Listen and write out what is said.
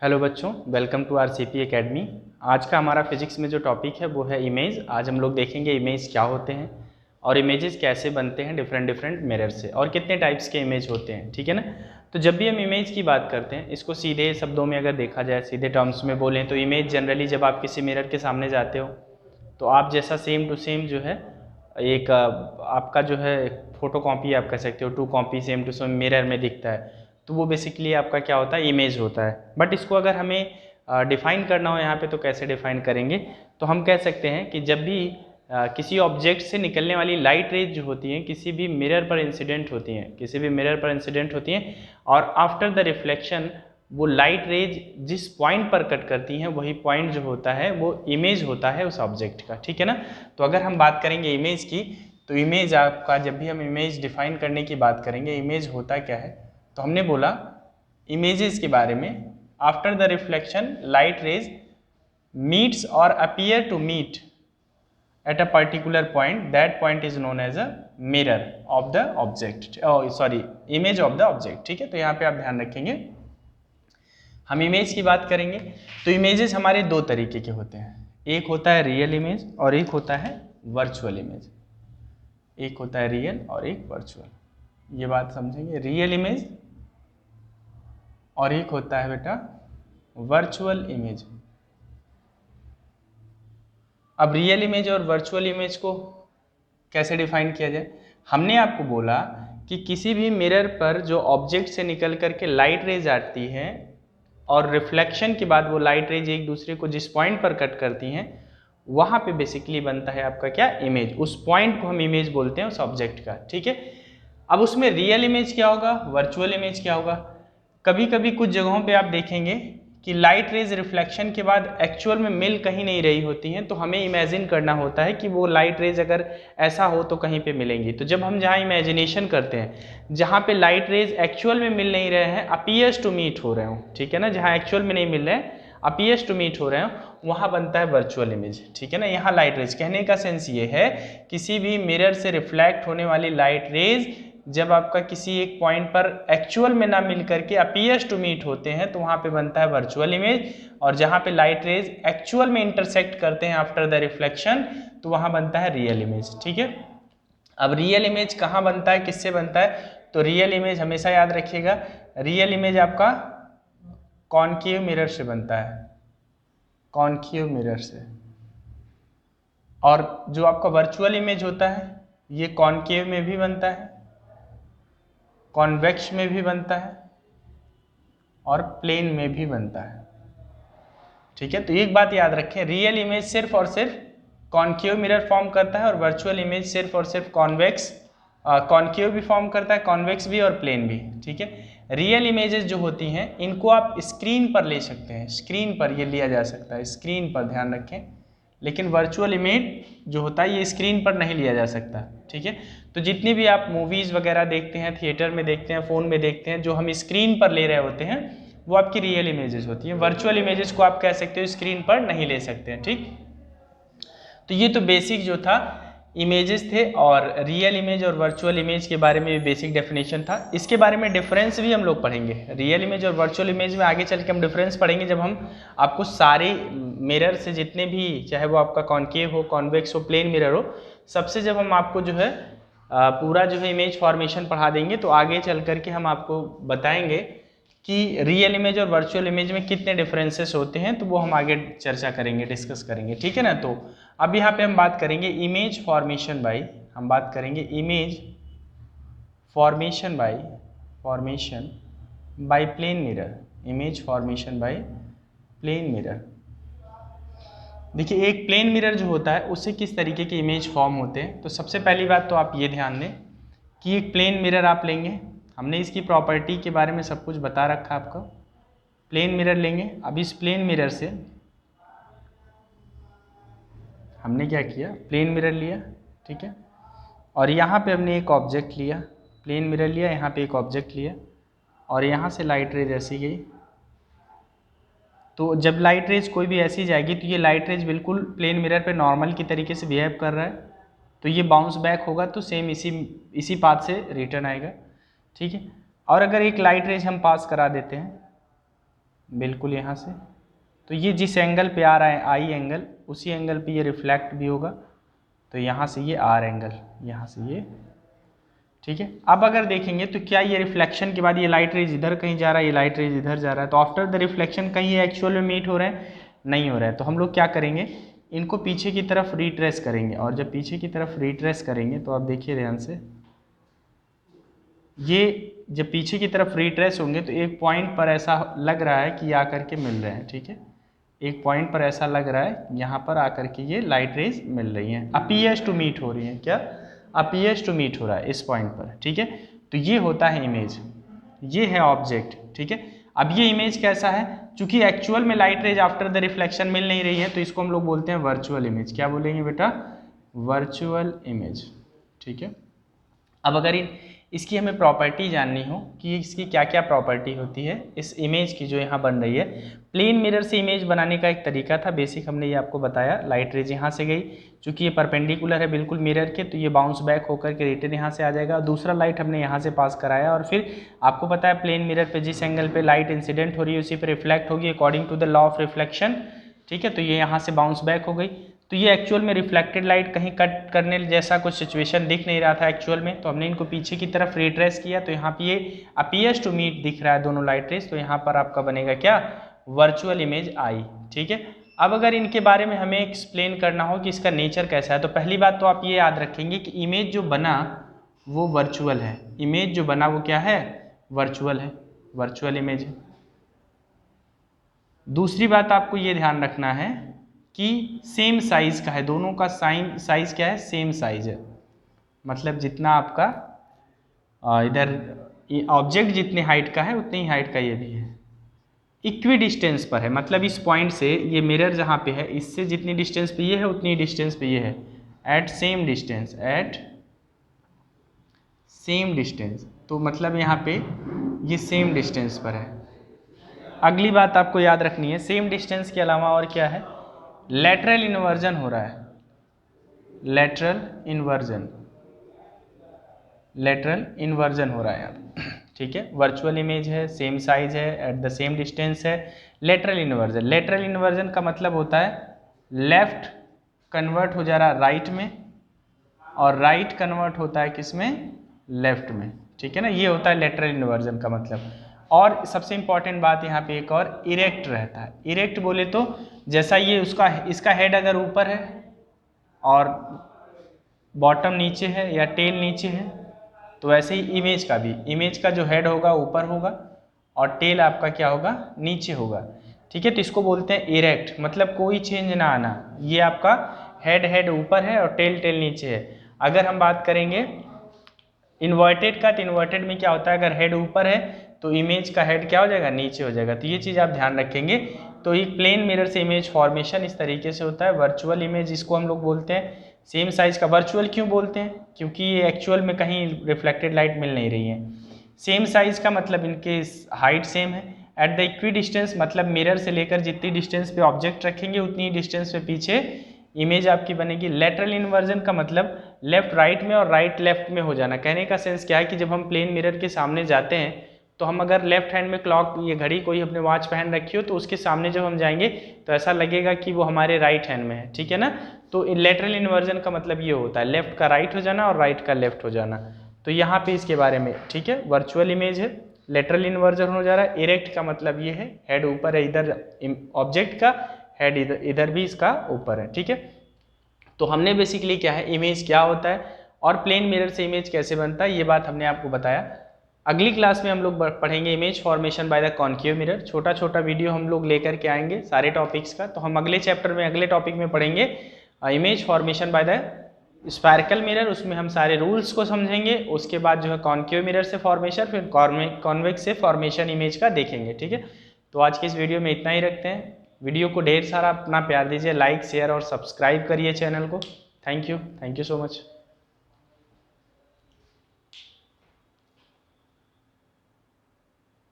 Hello बच्चों, welcome to RCP academy. आज का हमारा फिजिक्स में जो टॉपिक है वो है इमेज। आज हम लोग देखेंगे इमेज क्या होते हैं और इमेजेस कैसे बनते हैं डिफरेंट मिरर से, और कितने टाइप्स के इमेज होते हैं। ठीक है ना। तो जब भी हम इमेज की बात करते हैं, इसको सीधे शब्दों में अगर देखा जाए, सीधे टर्म्स में बोलें तो इमेज जनरली जब आप किसी मिरर के सामने जाते हो तो आप जैसा सेम टू सेम जो है एक आपका जो है फोटो कॉपी आप कह सकते हो, 2 copy same to same mirror में दिखता है, तो वो बेसिकली आपका क्या होता है, इमेज होता है। बट इसको अगर हमें डिफ़ाइन करना हो यहाँ पे तो कैसे डिफ़ाइन करेंगे, तो हम कह सकते हैं कि जब भी किसी ऑब्जेक्ट से निकलने वाली लाइट रेज जो होती हैं किसी भी मिरर पर इंसिडेंट होती हैं, किसी भी मिरर पर इंसिडेंट होती हैं, और आफ्टर द रिफ्लेक्शन वो लाइट रेज जिस पॉइंट पर कट करती हैं वही पॉइंट जो होता है वो इमेज होता है उस ऑब्जेक्ट का। ठीक है ना। तो अगर हम बात करेंगे इमेज की, तो इमेज आपका, जब भी हम इमेज डिफाइन करने की बात करेंगे, इमेज होता क्या है, तो हमने बोला इमेजेस के बारे में, after the reflection light rays meets और appear to meet at a particular point, that point is known as a mirror of the object, image of the object। ठीक है। तो यहाँ पे आप ध्यान रखेंगे, हम इमेज की बात करेंगे तो इमेजेस हमारे दो तरीके के होते हैं, एक होता है रियल इमेज और एक होता है वर्चुअल इमेज। एक होता है रियल और एक वर्चुअल, ये बात समझेंगे, रियल इमेज और एक होता है बेटा वर्चुअल इमेज। अब रियल इमेज और वर्चुअल इमेज को कैसे डिफाइन किया जाए, हमने आपको बोला कि किसी भी मिरर पर जो ऑब्जेक्ट से निकल करके लाइट रेज आती है और रिफ्लेक्शन के बाद वो लाइट रेज एक दूसरे को जिस पॉइंट पर कट करती हैं वहाँ पे बेसिकली बनता है आपका क्या, इमेज। उस पॉइंट को हम इमेज बोलते हैं उस ऑब्जेक्ट का। ठीक है। अब उसमें रियल इमेज क्या होगा, वर्चुअल इमेज क्या होगा। कभी कभी कुछ जगहों पे आप देखेंगे कि लाइट रेज रिफ्लेक्शन के बाद एक्चुअल में मिल कहीं नहीं रही होती हैं, तो हमें इमेजिन करना होता है कि वो लाइट रेज अगर ऐसा हो तो कहीं पे मिलेंगी। तो जब हम जहाँ इमेजिनेशन करते हैं, जहाँ पे लाइट रेज एक्चुअल में मिल नहीं रहे हैं, अपीयर्स टू मीट हो रहे हो, ठीक है ना, जहाँ एक्चुअल में नहीं मिल रहे हैं अपीयर्स टू मीट हो रहे हो, वहाँ बनता है वर्चुअल इमेज। ठीक है ना। यहाँ लाइट रेज, कहने का सेंस ये है किसी भी मिरर से रिफ्लेक्ट होने वाली लाइट रेज जब आपका किसी एक पॉइंट पर एक्चुअल में ना मिल करके अपीयर्स टू मीट होते हैं तो वहाँ पे बनता है वर्चुअल इमेज, और जहाँ पे लाइट रेज एक्चुअल में इंटरसेक्ट करते हैं आफ्टर द रिफ्लेक्शन तो वहाँ बनता है रियल इमेज। ठीक है। अब रियल इमेज कहाँ बनता है, किससे बनता है, तो रियल इमेज हमेशा याद रखिएगा, रियल इमेज आपका कॉनकेव मिरर से बनता है, कॉनकेव मिरर से। और जो आपका वर्चुअल इमेज होता है ये कॉनकेव में भी बनता है, कॉन्वेक्स में भी बनता है और प्लेन में भी बनता है। ठीक है। तो एक बात याद रखें, रियल इमेज सिर्फ और सिर्फ कॉनकेव मिरर फॉर्म करता है और वर्चुअल इमेज सिर्फ और सिर्फ कॉन्वेक्स, कॉनकेव भी फॉर्म करता है, कॉन्वेक्स भी और प्लेन भी। ठीक है। रियल इमेजेस जो होती हैं इनको आप स्क्रीन पर ले सकते हैं, स्क्रीन पर ये लिया जा सकता है, स्क्रीन पर ध्यान रखें, लेकिन वर्चुअल इमेज जो होता है ये स्क्रीन पर नहीं लिया जा सकता। ठीक है। तो जितनी भी आप मूवीज़ वगैरह देखते हैं, थिएटर में देखते हैं, फ़ोन में देखते हैं, जो हम स्क्रीन पर ले रहे होते हैं वो आपकी रियल इमेजेस होती हैं। वर्चुअल इमेजेस को आप कह सकते हो स्क्रीन पर नहीं ले सकते हैं। ठीक। तो ये तो बेसिक जो था इमेजेस थे, और रियल इमेज और वर्चुअल इमेज के बारे में भी बेसिक डेफिनेशन था। इसके बारे में डिफरेंस भी हम लोग पढ़ेंगे, रियल इमेज और वर्चुअल इमेज में आगे चल के हम डिफरेंस पढ़ेंगे जब हम आपको सारे मिरर से जितने भी, चाहे वो आपका कॉनकेव हो, कॉन्वेक्स हो, प्लेन मिरर हो, सबसे जब हम आपको जो है पूरा जो है इमेज फॉर्मेशन पढ़ा देंगे तो आगे चल करके हम आपको बताएंगे कि रियल इमेज और वर्चुअल इमेज में कितने डिफरेंसेस होते हैं, तो वो हम आगे चर्चा करेंगे, डिस्कस करेंगे। ठीक है ना। तो अब यहाँ पे हम बात करेंगे इमेज फॉर्मेशन बाय, हम बात करेंगे image formation by plane mirror, image formation by plane mirror. देखिए एक प्लेन मिरर जो होता है उससे किस तरीके के इमेज फॉर्म होते हैं, तो सबसे पहली बात तो आप ये ध्यान दें कि एक प्लेन मिरर आप लेंगे, हमने इसकी प्रॉपर्टी के बारे में सब कुछ बता रखा है आपको। प्लेन मिरर लेंगे, अब इस प्लेन मिरर से हमने क्या किया, प्लेन मिरर लिया, ठीक है, और यहाँ पे हमने एक ऑब्जेक्ट लिया, प्लेन मिरर लिया, यहाँ पे एक ऑब्जेक्ट लिया, और यहाँ से लाइट रेज ऐसी गई। तो जब लाइट रेज कोई भी ऐसी जाएगी तो ये लाइट रेज बिल्कुल प्लेन मिरर पे नॉर्मल की तरीके से बिहेव कर रहा है, तो ये बाउंस बैक होगा, तो सेम इसी पाथ से रिटर्न आएगा। ठीक है। और अगर एक लाइट रेज हम पास करा देते हैं, बिल्कुल यहाँ से, तो ये जिस एंगल पे आ रहा है आई एंगल, उसी एंगल पे ये रिफ्लेक्ट भी होगा, तो यहाँ से ये आर एंगल, यहाँ से ये, ठीक है। अब अगर देखेंगे तो क्या ये रिफ्लेक्शन के बाद ये लाइट रेज इधर कहीं जा रहा है, ये लाइट रेज इधर जा रहा है, तो आफ्टर द रिफ्लेक्शन कहीं ये एक्चुअल में मीट हो रहे हैं, नहीं हो रहा है। तो हम लोग क्या करेंगे, इनको पीछे की तरफ रिट्रेस करेंगे, और जब पीछे की तरफ रिट्रेस करेंगे तो आप देखिए ध्यान से, ये जब पीछे की तरफ रिट्रेस होंगे तो एक पॉइंट पर ऐसा लग रहा है कि ये आकर के मिल रहे हैं, ठीक है। एक पॉइंट पर ऐसा लग रहा है यहाँ पर आकर के ये लाइट रेज मिल रही हैं, अपीयर्स टू मीट हो रही हैं, क्या अपीयर्स टू मीट हो रहा है इस पॉइंट पर, ठीक है। तो ये होता है इमेज, ये है ऑब्जेक्ट, ठीक है। अब ये इमेज कैसा है, चूंकि एक्चुअल में light rays after the reflection मिल नहीं रही है, तो इसको हम लोग बोलते हैं वर्चुअल इमेज। क्या बोलेंगे बेटा, वर्चुअल इमेज, ठीक है। अब अगर इसकी हमें प्रॉपर्टी जाननी हो कि इसकी क्या क्या प्रॉपर्टी होती है इस इमेज की जो यहाँ बन रही है, प्लेन मिरर से इमेज बनाने का एक तरीका था, बेसिक हमने ये आपको बताया। लाइट रेज यहाँ से गई, चूंकि ये परपेंडिकुलर है बिल्कुल मिरर के, तो ये बाउंस बैक होकर के रिटर्न यहाँ से आ जाएगा। दूसरा लाइट हमने यहाँ से पास कराया, और फिर आपको पता है प्लेन मिरर पे जिस एंगल पे लाइट इंसिडेंट हो रही है उसी पर रिफ्लेक्ट होगी according to the law of reflection, ठीक है। तो ये यहाँ से बाउंस बैक हो गई, तो ये एक्चुअल में रिफ्लेक्टेड लाइट कहीं कट करने जैसा कुछ सिचुएशन दिख नहीं रहा था एक्चुअल में, तो हमने इनको पीछे की तरफ रिट्रेस किया, तो यहाँ पे ये अपीयर्स टू मीट दिख रहा है दोनों लाइट रेस, तो यहाँ पर आपका बनेगा क्या, वर्चुअल इमेज आई, ठीक है। अब अगर इनके बारे में हमें एक्सप्लेन करना हो कि इसका नेचर कैसा है, तो पहली बात तो आप ये याद रखेंगे कि इमेज जो बना वो वर्चुअल है, इमेज जो बना वो क्या है, वर्चुअल है, वर्चुअल इमेज है। दूसरी बात आपको ये ध्यान रखना है कि सेम साइज का है, दोनों का साइज क्या है, सेम साइज है, मतलब जितना आपका इधर ऑब्जेक्ट जितने हाइट का है उतनी ही हाइट का ये भी है, इक्वी डिस्टेंस पर है, मतलब इस पॉइंट से ये मिरर जहाँ पे है इससे जितनी डिस्टेंस पे ये है उतनी डिस्टेंस पे ये है, at same distance, at same distance, तो मतलब यहाँ पे ये सेम डिस्टेंस पर है। अगली बात आपको याद रखनी है, सेम डिस्टेंस के अलावा और क्या है, लैटरल इन्वर्जन हो रहा है, लैटरल इन्वर्जन, लैटरल इन्वर्जन हो रहा है यहाँ, ठीक है। वर्चुअल इमेज है, सेम साइज है, एट द सेम डिस्टेंस है, लैटरल इन्वर्जन, लैटरल इन्वर्जन का मतलब होता है लेफ्ट कन्वर्ट हो जा रहा है राइट में, और राइट कन्वर्ट होता है किस में, लेफ्ट में, ठीक है ना, ये होता है लैटरल इन्वर्जन का मतलब। और सबसे इंपॉर्टेंट बात यहाँ पे एक और, इरेक्ट रहता है। इरेक्ट बोले तो जैसा ये उसका इसका हेड अगर ऊपर है और बॉटम नीचे है या टेल नीचे है, तो वैसे ही इमेज का भी, इमेज का जो हेड होगा ऊपर होगा और टेल आपका क्या होगा, नीचे होगा, ठीक है। तो इसको बोलते हैं इरेक्ट, मतलब कोई चेंज ना आना, ये आपका हेड ऊपर है और टेल नीचे है। अगर हम बात करेंगे इन्वर्टेड का, तो इन्वर्टेड में क्या होता है, अगर हेड ऊपर है तो इमेज का हेड क्या हो जाएगा, नीचे हो जाएगा, तो ये चीज़ आप ध्यान रखेंगे। तो एक प्लेन मिरर से इमेज फॉर्मेशन इस तरीके से होता है। वर्चुअल इमेज इसको हम लोग बोलते हैं, सेम साइज का। वर्चुअल क्यों बोलते हैं, क्योंकि ये एक्चुअल में कहीं रिफ्लेक्टेड लाइट मिल नहीं रही है। सेम साइज का मतलब इनके हाइट सेम है। एट द इक्वी डिस्टेंस मतलब मिरर से लेकर जितनी डिस्टेंस पे ऑब्जेक्ट रखेंगे उतनी डिस्टेंस पे पीछे इमेज आपकी बनेगी। लेटरल इन्वर्जन का मतलब लेफ्ट राइट में और राइट लेफ्ट में हो जाना। कहने का सेंस क्या है कि जब हम प्लेन मिरर के सामने जाते हैं तो हम अगर लेफ्ट हैंड में क्लॉक, ये घड़ी कोई अपने वॉच पहन रखी हो, तो उसके सामने जब हम जाएंगे तो ऐसा लगेगा कि वो हमारे राइट हैंड में है, ठीक है ना। तो लेटरल इन्वर्जन का मतलब ये होता है लेफ्ट का राइट हो जाना और राइट का लेफ्ट हो जाना। तो यहाँ पे इसके बारे में, ठीक है, वर्चुअल इमेज है, लेटरल इन्वर्जन हो जा रहा है। इरेक्ट का मतलब ये है हेड ऊपर है, इधर ऑब्जेक्ट का हेड इधर भी इसका ऊपर है, ठीक है। तो हमने बेसिकली क्या है, इमेज क्या होता है और प्लेन मिरर से इमेज कैसे बनता है, ये बात हमने आपको बताया। अगली क्लास में हम लोग पढ़ेंगे image formation by the concave mirror. छोटा छोटा वीडियो हम लोग लेकर के आएंगे सारे टॉपिक्स का। तो हम अगले चैप्टर में, अगले टॉपिक में पढ़ेंगे image formation by the spherical mirror. उसमें हम सारे रूल्स को समझेंगे। उसके बाद जो है कॉन्केव मिरर से फॉर्मेशन, फिर कॉन्वेक्स से फॉर्मेशन इमेज का देखेंगे, ठीक है। तो आज के इस वीडियो में इतना ही रखते हैं। वीडियो को ढेर सारा अपना प्यार दीजिए, लाइक शेयर और सब्सक्राइब करिए चैनल को। Thank you so much.